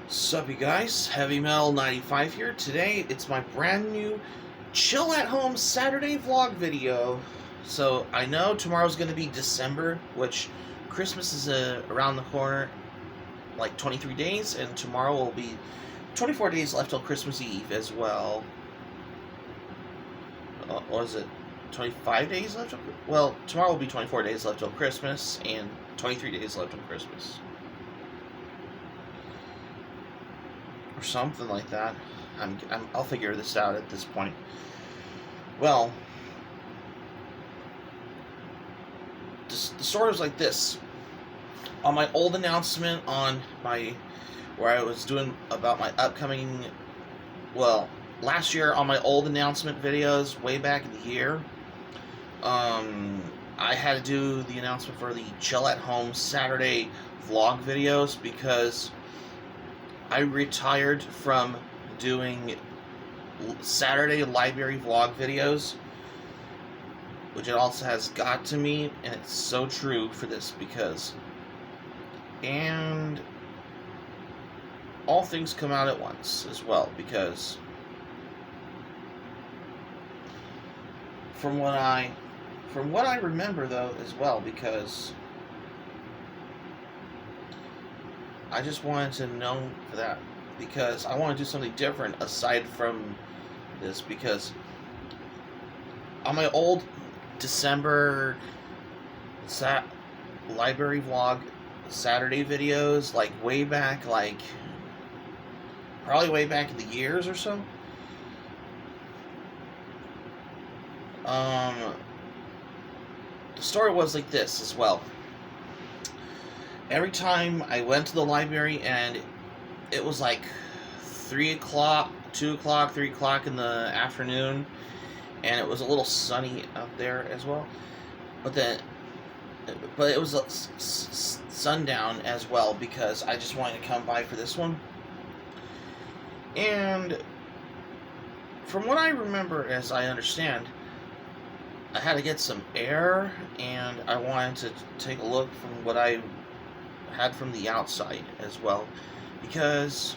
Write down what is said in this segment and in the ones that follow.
Sup you guys, Heavy Metal 95 here. Today it's my brand new chill at home Saturday vlog video. So I know tomorrow's going to be December, which Christmas is around the corner, like 23 days, and tomorrow will be 24 days left till Christmas Eve as well. What is it? 25 days left? Well, tomorrow will be 24 days left till Christmas, and 23 days left till Christmas. Or something like that. I'll figure this out at this point. Well, the story was like this. On my old announcement on where I was doing about my upcoming, well, last year on my old announcement videos, way back in the year, I had to do the announcement for the Chill at Home Saturday vlog videos because I retired from doing Saturday library vlog videos, which it also has got to me, and it's so true for this because, and all things come out at once as well, because from what I remember though as well, because I just wanted to know for that, because I want to do something different aside from this, because on my old December library vlog Saturday videos, like way back, like probably way back in the years or so, the story was like this as well. Every time I went to the library and it was like 3 o'clock, 2 o'clock, 3 o'clock in the afternoon, and it was a little sunny out there as well, but it was sundown as well, because I just wanted to come by for this one. And from what I remember, as I understand, I had to get some air, and I wanted to take a look from what I had from the outside as well, because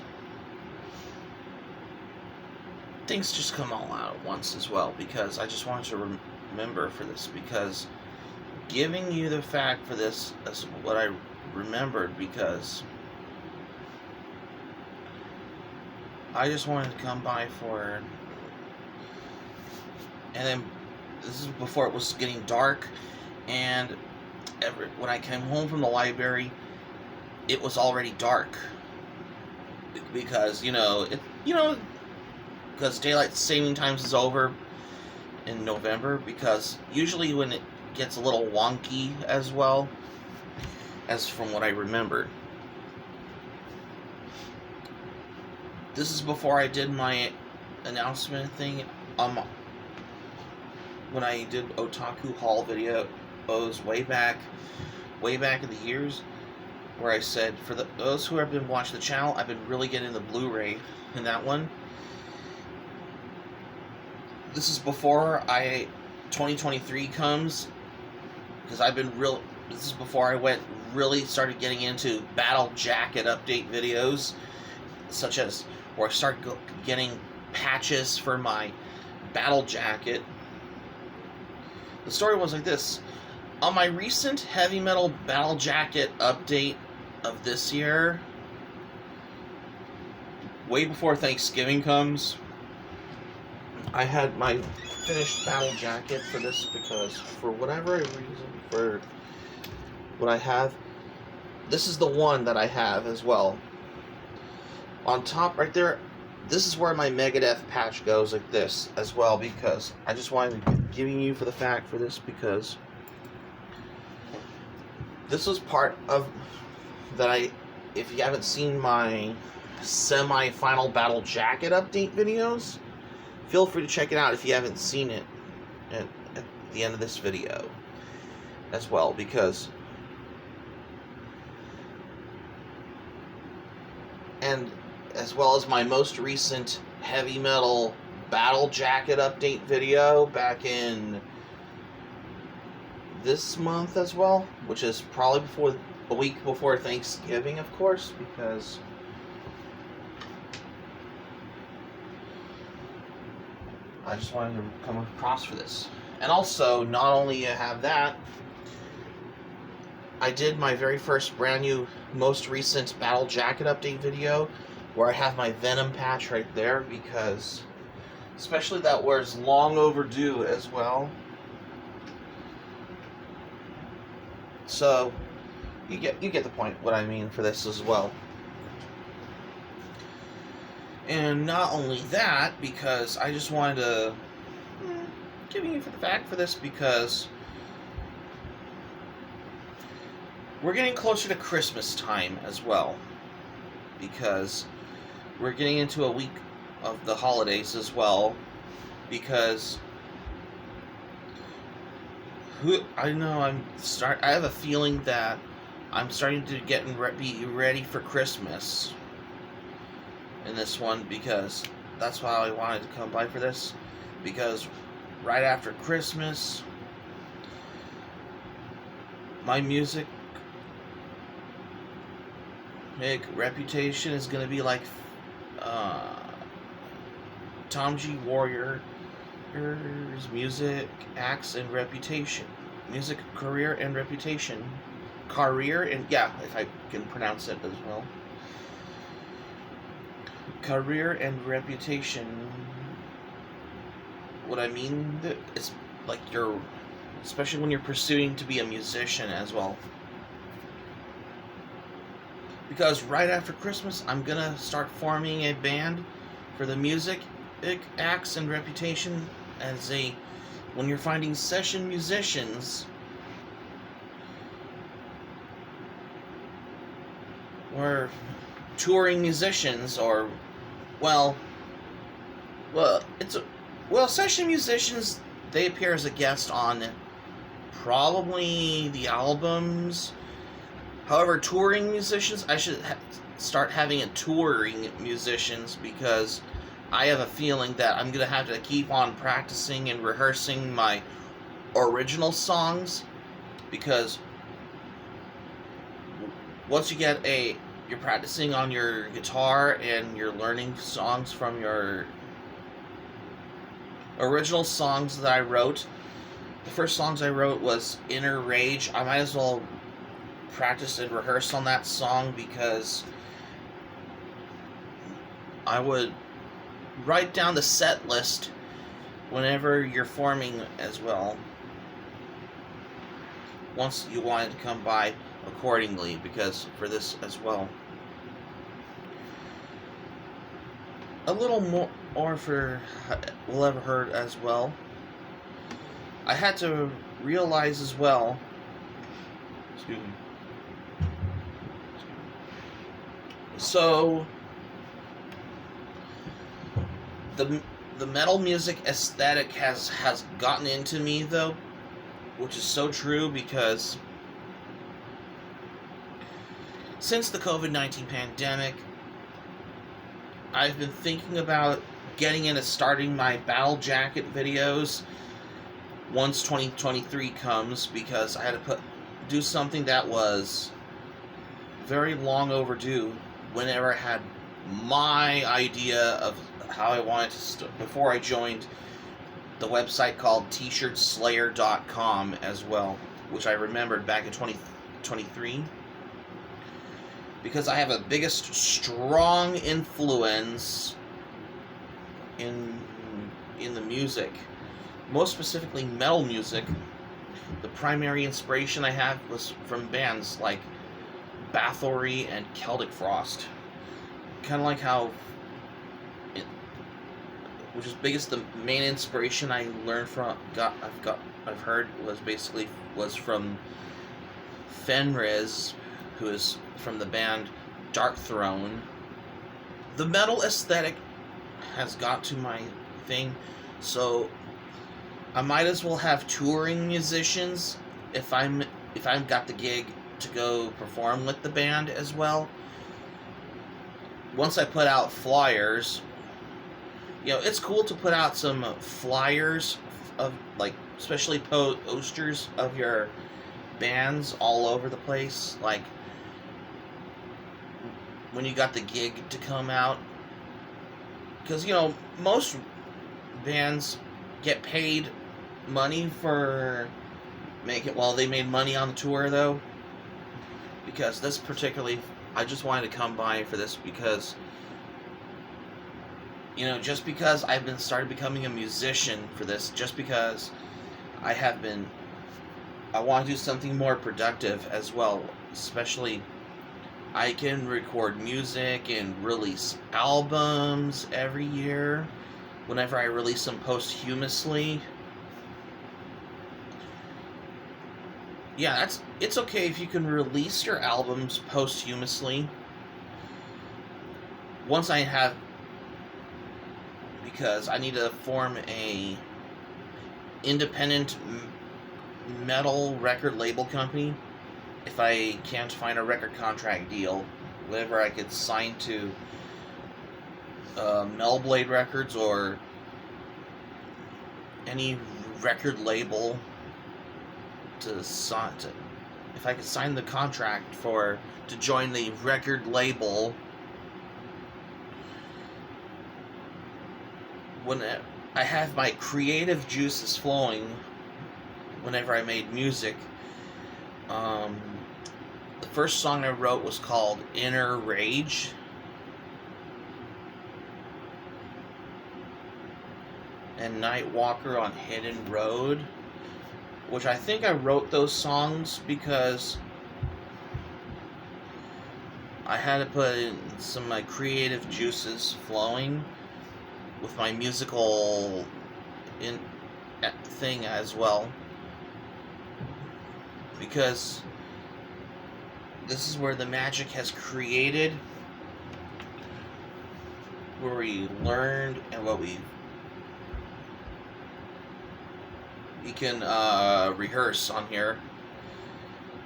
things just come all out at once as well, because I just wanted to remember for this, because giving you the fact for this is what I remembered, because I just wanted to come by for, and then this is before it was getting dark, and when I came home from the library, it was already dark, because because daylight saving times is over in November, because usually when it gets a little wonky as well, as from what I remembered. This is before I did my announcement thing when I did Otaku Haul videos way back in the years, where I said, for those who have been watching the channel, I've been really getting the Blu-ray in that one. This is before 2023 comes, because this is before I really started getting into Battle Jacket update videos, such as where I started getting patches for my Battle Jacket. The story was like this. On my recent Heavy Metal Battle Jacket update of this year, way before Thanksgiving comes, I had my finished Battle Jacket for this, because for whatever reason, for what I have, this is the one that I have as well. On top right there, this is where my Megadeth patch goes, like this as well, because I just wanted to give you for the fact for this, because this was part of that. If you haven't seen my semi-final Battle Jacket update videos, feel free to check it out if you haven't seen it at the end of this video as well, because and as well as my most recent Heavy Metal Battle Jacket update video back in this month as well, which is probably a week before Thanksgiving, of course, because I just wanted to come across for this. And also, not only have that, I did my very first brand new, most recent Battle Jacket update video, where I have my Venom patch right there, because especially that was long overdue as well. So you get the point what I mean for this as well. And not only that, because I just wanted to giving you for the fact for this, because we're getting closer to Christmas time as well, because we're getting into a week of the holidays as well, because I have a feeling that I'm starting to be ready for Christmas in this one, because that's why I wanted to come by for this, because right after Christmas, my music reputation is going to be like Tom G. Warrior's music, acts, and reputation. Music, career, and reputation. Career, and yeah, if I can pronounce it as well. Career and reputation. What I mean is, like, especially when you're pursuing to be a musician as well. Because right after Christmas, I'm gonna start forming a band for the music, acts, and reputation as when you're finding session musicians or touring musicians, or session musicians, they appear as a guest on probably the albums. However, touring musicians, I should start having a touring musicians, because I have a feeling that I'm going to have to keep on practicing and rehearsing my original songs, because once you're practicing on your guitar and you're learning songs from your original songs that I wrote. The first songs I wrote was Inner Rage. I might as well practice and rehearse on that song, because I would write down the set list whenever you're forming as well, once you wanted to come by accordingly, because for this as well. A little more for we'll ever heard as well. I had to realize as well. Excuse me. So the metal music aesthetic has gotten into me, though, which is so true, because since the COVID-19 pandemic, I've been thinking about getting into starting my Battle Jacket videos once 2023 comes, because I had to do something that was very long overdue whenever I had my idea of how I wanted to before I joined the website called tshirtslayer.com as well, which I remembered back in 2023, because I have a biggest strong influence in the music, most specifically metal music. The primary inspiration I have was from bands like Bathory and Celtic Frost. Kind of like how which is biggest, the main inspiration I learned from I've heard was from Fenriz, who is from the band Darkthrone. The metal aesthetic has got to my thing, so I might as well have touring musicians if I've got the gig to go perform with the band as well. Once I put out flyers, it's cool to put out some flyers of, like, especially posters of your bands all over the place, like when you got the gig to come out, because most bands get paid money for they made money on the tour though, because this particularly, I just wanted to come by for this because, just because I've been started becoming a musician for this, just because I want to do something more productive as well, especially I can record music and release albums every year whenever I release them posthumously. Yeah, it's okay if you can release your albums posthumously. Because I need to form a independent metal record label company. If I can't find a record contract deal, whatever I could sign to Melblade Records or any record label if I could sign the contract to join the record label, when I have my creative juices flowing whenever I made music. The first song I wrote was called Inner Rage. And Nightwalker on Hidden Road, which I think I wrote those songs because I had to put in some of my creative juices flowing with my musical thing as well, because this is where the magic has created, where we learned and what we can rehearse on here.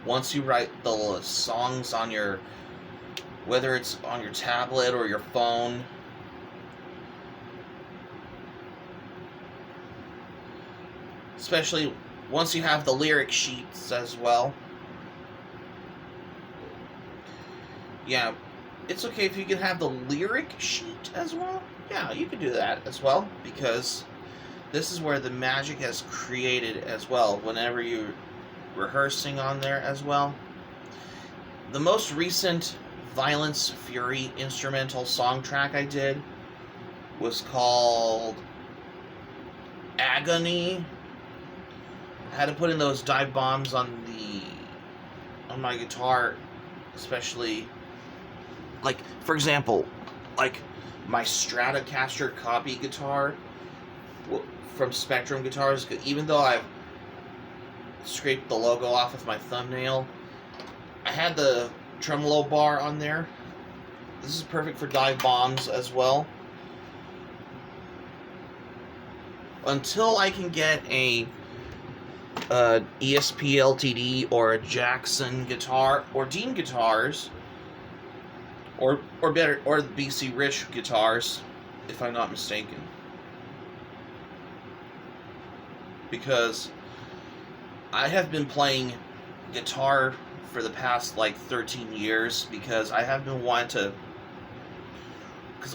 Once you write the songs on whether it's on your tablet or your phone, especially once you have the lyric sheets as well. Yeah, it's okay if you can have the lyric sheet as well. Yeah, you can do that as well, because this is where the magic has created as well, whenever you're rehearsing on there as well. The most recent Violence Fury instrumental song track I did was called Agony. I had to put in those dive bombs on my guitar, especially, like, for example, like my Stratocaster copy guitar from Spectrum Guitars, even though I've scraped the logo off with my thumbnail, I had the tremolo bar on there. This is perfect for dive bombs as well. Until I can get a ESP LTD or a Jackson guitar or Dean guitars, or better, or the BC Rich guitars, if I'm not mistaken. Because I have been playing guitar for the past 13 years, because I have been wanting to,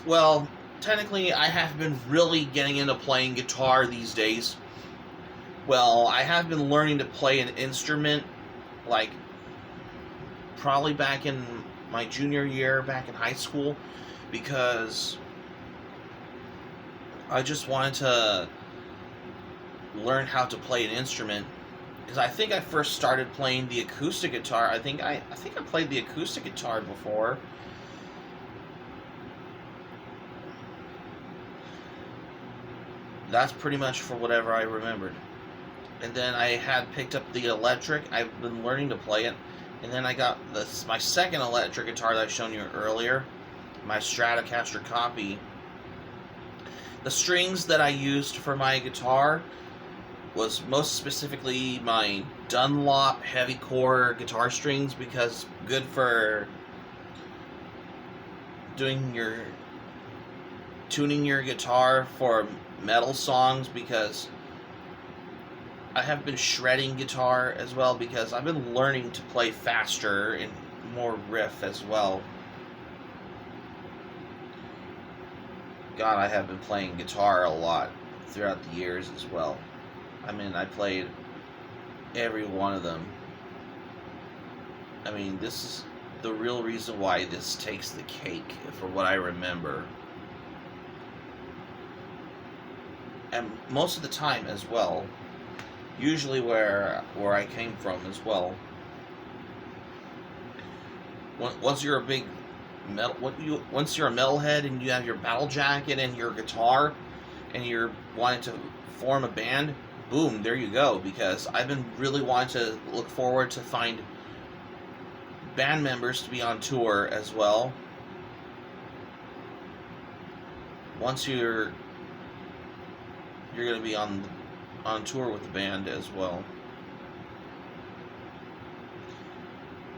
well, technically I have been really getting into playing guitar these days. Well, I have been learning to play an instrument, probably back in my junior year, back in high school, because I just wanted to learn how to play an instrument. Because I think I first started playing the acoustic guitar. I think I played the acoustic guitar before. That's pretty much for whatever I remembered. And then I had picked up the electric. I've been learning to play it. And then I got my second electric guitar that I've shown you earlier, my Stratocaster copy. The strings that I used for my guitar was most specifically my Dunlop heavy core guitar strings, because good for tuning your guitar for metal songs, because I have been shredding guitar as well, because I've been learning to play faster and more riff as well. God, I have been playing guitar a lot throughout the years as well. I mean, I played every one of them. I mean, this is the real reason why this takes the cake, for what I remember. And most of the time as well, usually where I came from as well, once you're a big once you're a metalhead and you have your battle jacket and your guitar and you're wanting to form a band, boom, there you go. Because I've been really wanting to look forward to find band members to be on tour as well. Once you're going to be on tour with the band as well.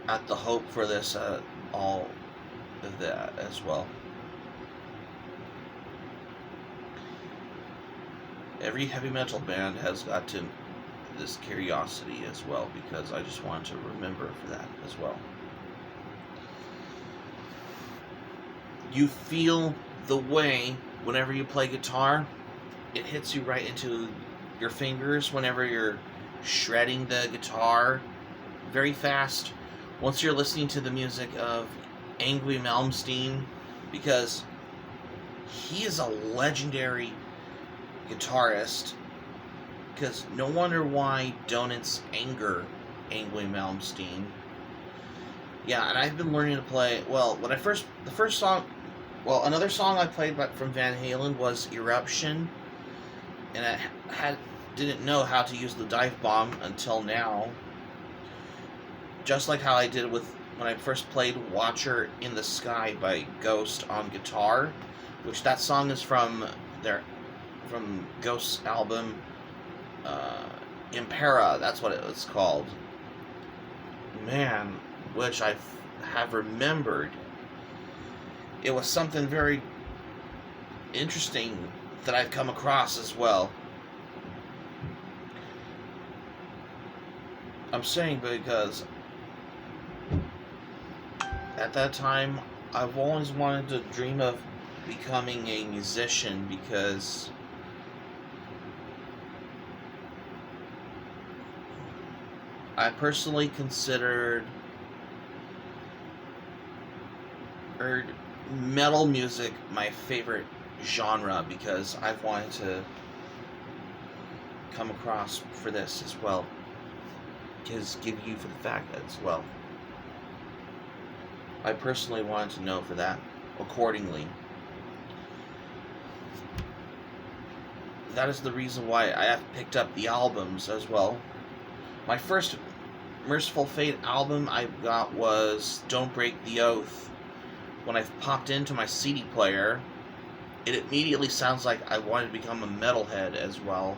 At the hope for this, all of that as well. Every heavy metal band has got to this curiosity as well, because I just want to remember for that as well. You feel the way whenever you play guitar. It hits you right into your fingers whenever you're shredding the guitar very fast. Once you're listening to the music of Yngwie Malmsteen, because he is a legendary guitarist, because no wonder why Donuts anger Yngwie Malmsteen. Yeah, and I've been learning to play, well, another song I played from Van Halen was Eruption, and I didn't know how to use the dive bomb until now. Just like how I did when I first played Watcher in the Sky by Ghost on guitar, which that song is from Ghost's album Impera, that's what it was called. Man, which I have remembered. It was something very interesting that I've come across as well. I'm saying because at that time I've always wanted to dream of becoming a musician, because I personally considered metal music my favorite genre, because I've wanted to come across for this as well, because give you for the fact as well. I personally wanted to know for that accordingly. That is the reason why I have picked up the albums as well. My first Merciful Fate album I got was Don't Break the Oath. When I popped into my CD player, it immediately sounds like I wanted to become a metalhead as well.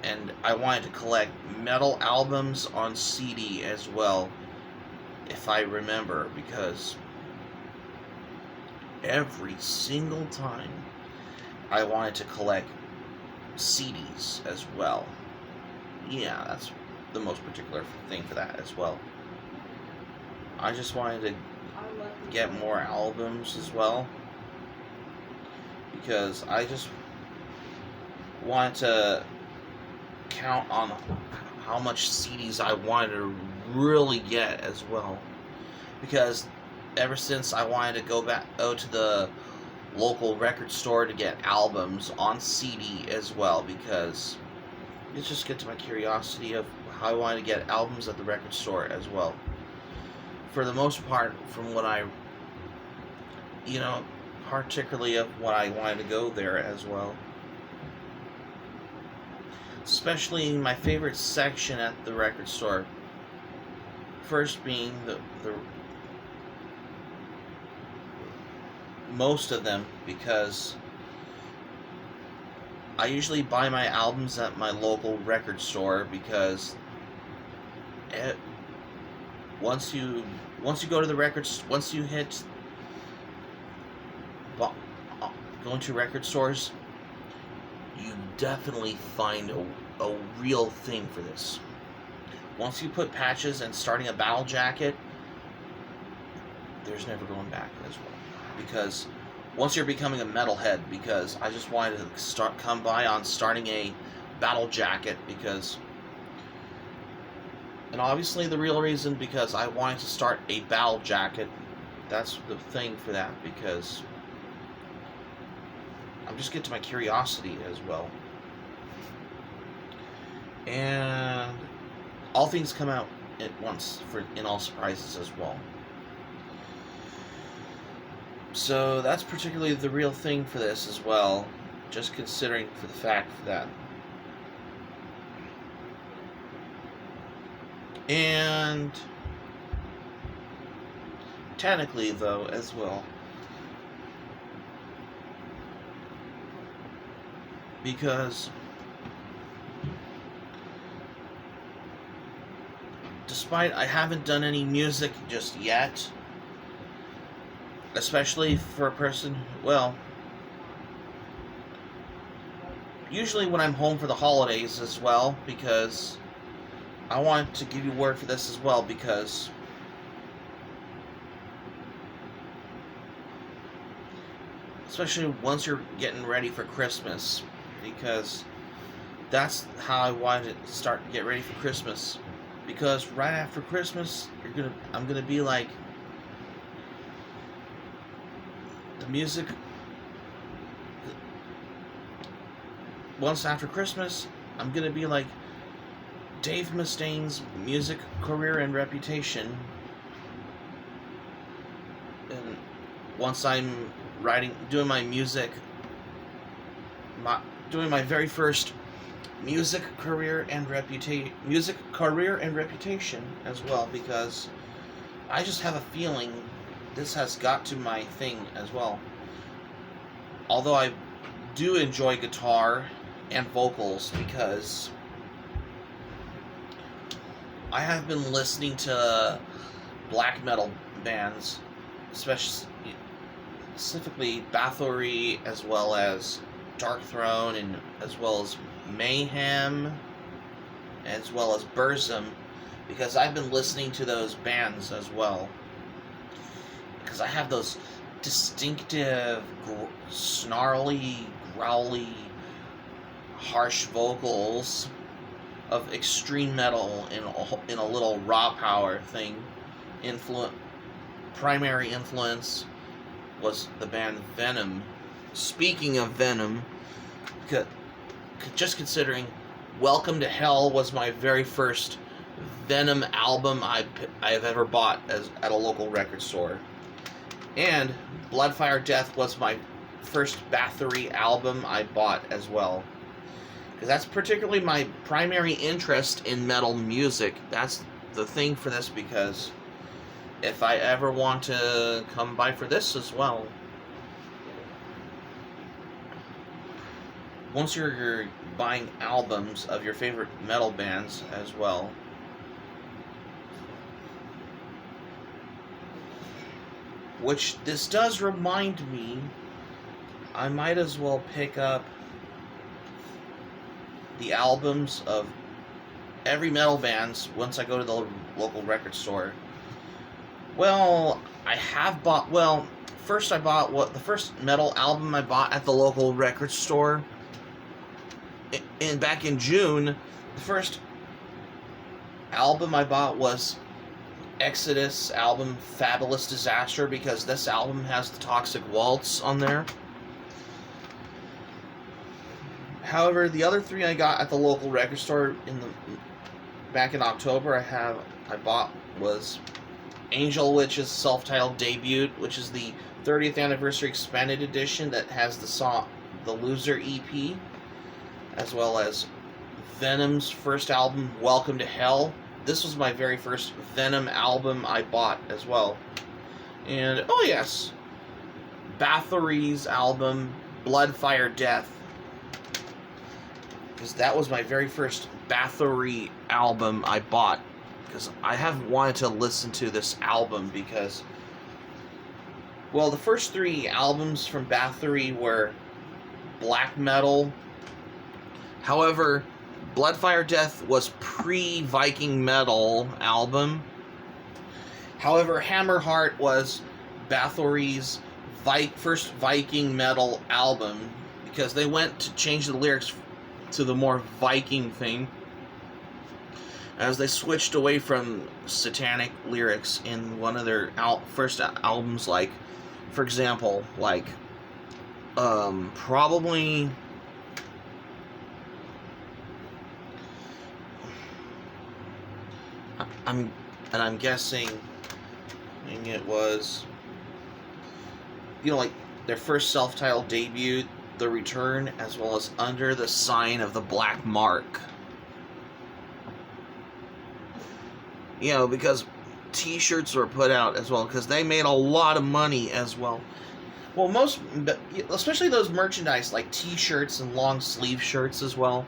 And I wanted to collect metal albums on CD as well, if I remember, because every single time I wanted to collect CDs as well. Yeah, that's the most particular thing for that as well. I just wanted to get more albums as well, because I just wanted to count on how much CDs I wanted to really get as well, because ever since I wanted to go to the local record store to get albums on CD as well, because it just gets my curiosity of how I wanted to get albums at the record store as well. For the most part, from what particularly of what I wanted to go there as well. Especially my favorite section at the record store. First being the most of them, because I usually buy my albums at my local record store, because once you go to the records, once you hit going to record stores, you definitely find a real thing for this. Once you put patches and starting a battle jacket, there's never going back as well, because once you're becoming a metalhead, because I just wanted to come by on starting a battle jacket, because, and obviously the real reason, because I wanted to start a battle jacket. That's the thing for that, because I'm just getting to my curiosity as well. And all things come out at once in all surprises as well. So that's particularly the real thing for this as well, just considering for the fact that. And technically, though, as well, because despite I haven't done any music just yet, especially for a person, well, usually when I'm home for the holidays as well, because I want to give you word for this as well, because especially once you're getting ready for Christmas, because that's how I wanted to start to get ready for Christmas, because right after Christmas, I'm gonna be like, the music, once after Christmas, I'm gonna be like Dave Mustaine's music career and reputation. And once I'm doing my very first music career and reputation as well, because I just have a feeling this has got to my thing as well. Although I do enjoy guitar and vocals, because I have been listening to black metal bands, specifically Bathory, as well as Darkthrone, and as well as Mayhem, as well as Burzum, because I've been listening to those bands as well, because I have those distinctive, snarly, growly, harsh vocals of extreme metal in a little raw power thing. Primary influence was the band Venom. Speaking of Venom, just considering, Welcome to Hell was my very first Venom album I have ever bought at a local record store. And Bloodfire Death was my first Bathory album I bought as well. Because that's particularly my primary interest in metal music. That's the thing for this, because if I ever want to come by for this as well, once you're buying albums of your favorite metal bands as well, which this does remind me, I might as well pick up the albums of every metal bands once I go to the local record store. Well, I have bought, first I bought the first metal album I bought at the local record store back in June. The first album I bought was Exodus album Fabulous Disaster, because this album has the Toxic Waltz on there. However, the other three I got at the local record store back in October, I bought was Angel Witch's self-titled debut, which is the 30th anniversary expanded edition that has the Loser EP, as well as Venom's first album, Welcome to Hell. This was my very first Venom album I bought as well. And, oh yes, Bathory's album, Bloodfire Death, because that was my very first Bathory album I bought, because I have wanted to listen to this album, because, well, the first three albums from Bathory were black metal. However, Bloodfire Death was pre-Viking Metal album. However, Hammerheart was Bathory's first Viking metal album, because they went to change the lyrics to the more Viking thing, as they switched away from satanic lyrics in one of their first albums. Like, for example, like probably I'm guessing it was, you know, like their first self-titled debut, The Return, as well as Under the Sign of the Black Mark. You know, because t-shirts were put out as well, because they made a lot of money as well. Well, especially those merchandise, like t-shirts and long sleeve shirts as well.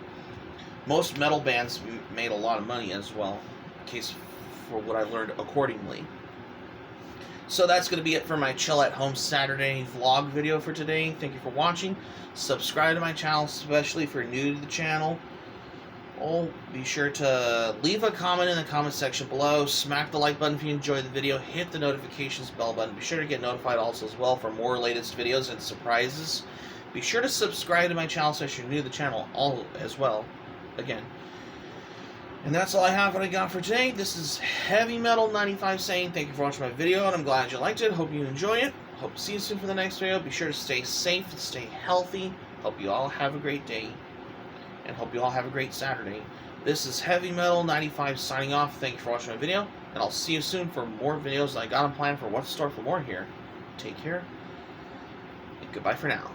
Most metal bands made a lot of money as well, in case for what I learned accordingly. So that's going to be it for my Chill at Home Saturday vlog video for today. Thank you for watching. Subscribe to my channel, especially if you're new to the channel. Oh, be sure to leave a comment in the comment section below. Smack the like button if you enjoyed the video. Hit the notifications bell button. Be sure to get notified also as well for more latest videos and surprises. Be sure to subscribe to my channel so you're new to the channel all as well. Again. And that's all I have what I got for today. This is Heavy Metal 95 saying thank you for watching my video, and I'm glad you liked it. Hope you enjoy it. Hope to see you soon for the next video. Be sure to stay safe and stay healthy. Hope you all have a great day. And hope you all have a great Saturday. This is Heavy Metal 95 signing off. Thank you for watching my video, and I'll see you soon for more videos that I got in plan for what's in store for more here. Take care, and goodbye for now.